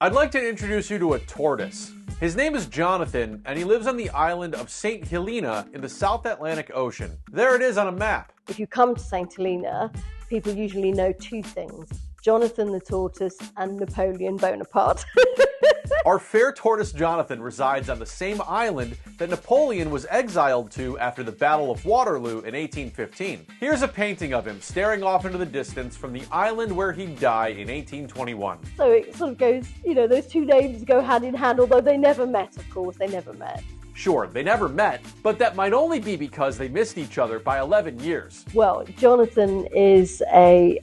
I'd like to introduce you to a tortoise. His name is Jonathan, and he lives on the island of St. Helena in the South Atlantic Ocean. There it is on a map. If you come to St. Helena, people usually know two things: Jonathan the tortoise and Napoleon Bonaparte. Our fair tortoise Jonathan resides on the same island that Napoleon was exiled to after the Battle of Waterloo in 1815. Here's a painting of him staring off into the distance from the island where he'd die in 1821. So it sort of goes, those two names go hand in hand, although they never met, of course, they never met. Sure, they never met, but that might only be because they missed each other by 11 years. Well, Jonathan is a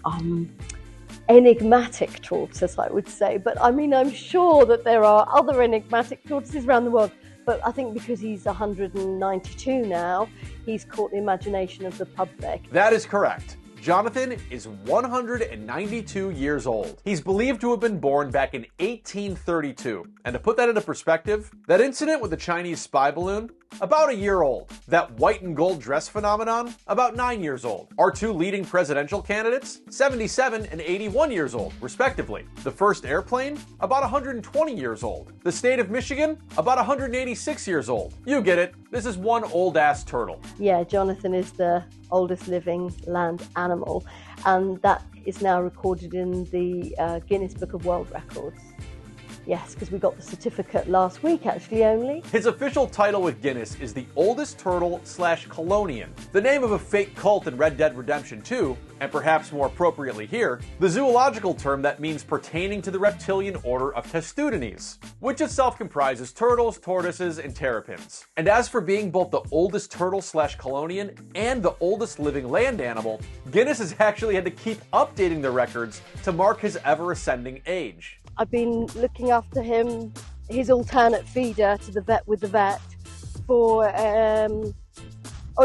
enigmatic tortoise, I would say, but I'm sure that there are other enigmatic tortoises around the world, but I think because he's 192 now, he's caught the imagination of the public. That is correct. Jonathan is 192 years old. He's believed to have been born back in 1832. And to put that into perspective, that incident with the Chinese spy balloon, about a year old. That white and gold dress phenomenon, about 9 years old. Our two leading presidential candidates, 77 and 81 years old, respectively. The first airplane, about 120 years old. The state of Michigan, about 186 years old. You get it. This is one old-ass turtle. Yeah, Jonathan is the oldest living land animal, and that is now recorded in the Guinness Book of World Records. Yes, because we got the certificate last week, actually, only. His official title with Guinness is the oldest turtle / chelonian, the name of a fake cult in Red Dead Redemption 2, and perhaps more appropriately here, the zoological term that means pertaining to the reptilian order of Testudines, which itself comprises turtles, tortoises, and terrapins. And as for being both the oldest turtle / chelonian and the oldest living land animal, Guinness has actually had to keep updating the records to mark his ever-ascending age. I've been looking after him, his alternate feeder to the vet with the vet, for at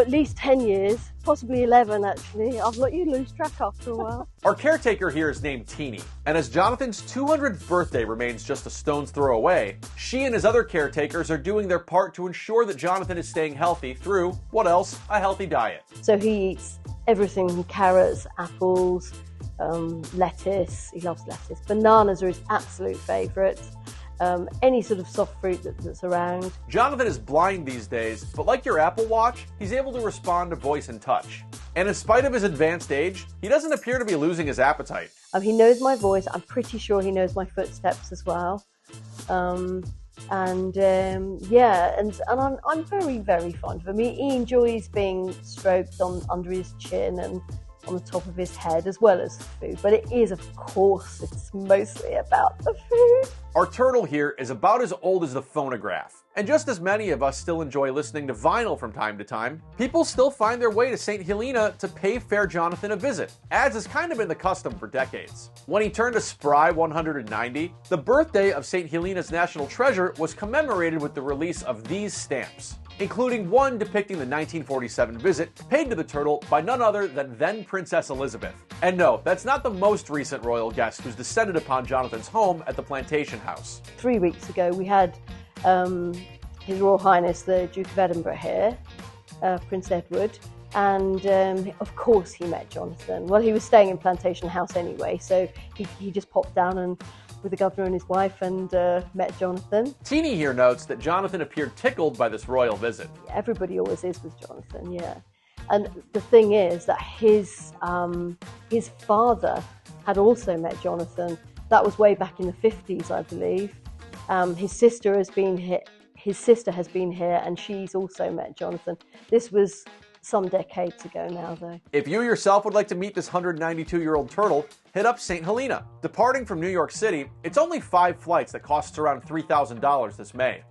least 10 years, possibly 11 actually. I've let you lose track after a while. Our caretaker here is named Teeny, and as Jonathan's 200th birthday remains just a stone's throw away, she and his other caretakers are doing their part to ensure that Jonathan is staying healthy through, what else, a healthy diet. So he eats everything from carrots, apples, lettuce. He loves lettuce. Bananas are his absolute favourite. Any sort of soft fruit that's around. Jonathan is blind these days, but like your Apple Watch, he's able to respond to voice and touch. And in spite of his advanced age, he doesn't appear to be losing his appetite. He knows my voice. I'm pretty sure he knows my footsteps as well. I'm very, very fond of him. He enjoys being stroked under his chin and on the top of his head, as well as food. But it is, of course, it's mostly about the food. Our turtle here is about as old as the phonograph. And just as many of us still enjoy listening to vinyl from time to time, people still find their way to St. Helena to pay fair Jonathan a visit, as has kind of been the custom for decades. When he turned a spry 190, the birthday of St. Helena's national treasure was commemorated with the release of these stamps, including one depicting the 1947 visit paid to the turtle by none other than then Princess Elizabeth. And no, that's not the most recent royal guest who's descended upon Jonathan's home at the Plantation House. 3 weeks ago we had His Royal Highness the Duke of Edinburgh here, Prince Edward, and of course he met Jonathan. Well, he was staying in Plantation House anyway, so he just popped down and with the governor and his wife and met Jonathan. Teeny here notes that Jonathan appeared tickled by this royal visit. Everybody always is with Jonathan, yeah. And the thing is that his father had also met Jonathan. That was way back in the 50s, I believe. His sister has been here, and she's also met Jonathan. This was some decades ago now, though. If you yourself would like to meet this 192-year-old turtle, hit up St. Helena. Departing from New York City, it's only 5 flights that costs around $3,000 this May.